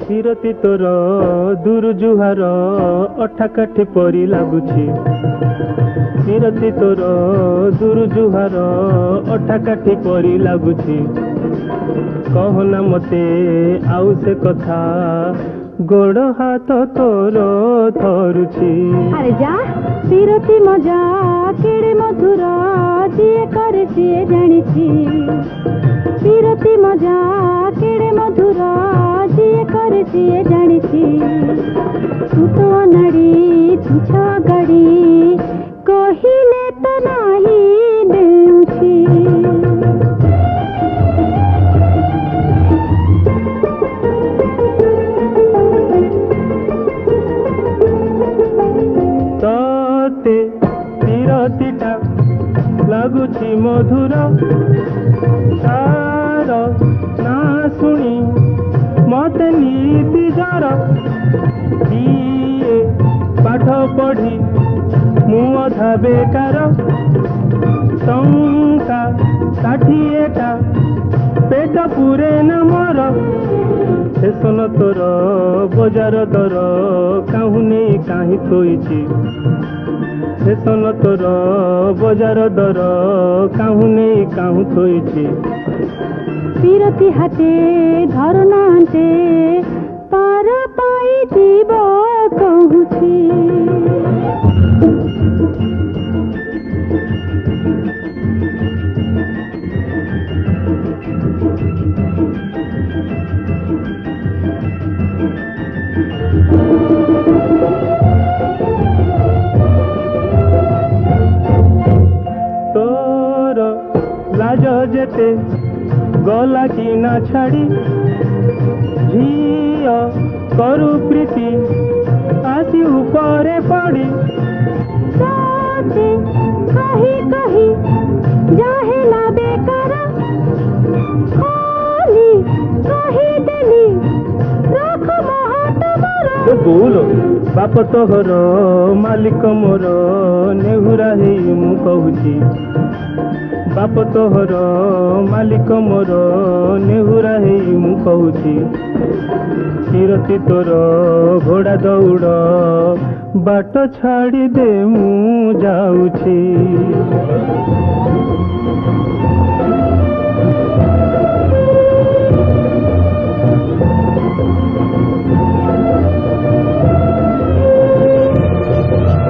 विरती तोर दूर जुहार अठा काठी परी लगुछि विरती तोर दूर जुहार अठा काठी परी लगुछि कहना मते आउ से कथा गोड़ हाथ तोर थरुछि अरे जा विरती मजा केड़े मधुर जिए करे सिए जानिछि विरती मजा केड़े मधुर जिए करे सिए जानिछि तू तो अनाड़ी तू छगाड़ी कहिले तो नाही देउछि तोते विरतीटा लगुछि मधुर तार ना शुणी मत नीति जर दिए पाठ पढ़ी मु अधा बेकार टंका 60टा पेट पूरे न मोर शेषन तोर बजार दर काहुनी काहि थोइछि शेषन तोर बजार दर काहुनी काहु थोइछि विरती हाथे धरनांते पार पाई जीव कहूछि तोर लाज जेते गला की ना छाड़ी झियो करू प्रीति आसी ऊपरे पड़ी साथे कही कही जाहेला बेकार खाली कही देली रख महत मोर बोल बाप तोहर मालिक मोर नेहुरा हे मु कहूची बाप तोहर मालिक मोर नेहुरा हे मु कहूची विरती तोर घोड़ा दौड़ बाट छाड़ी दे मु जाऊची।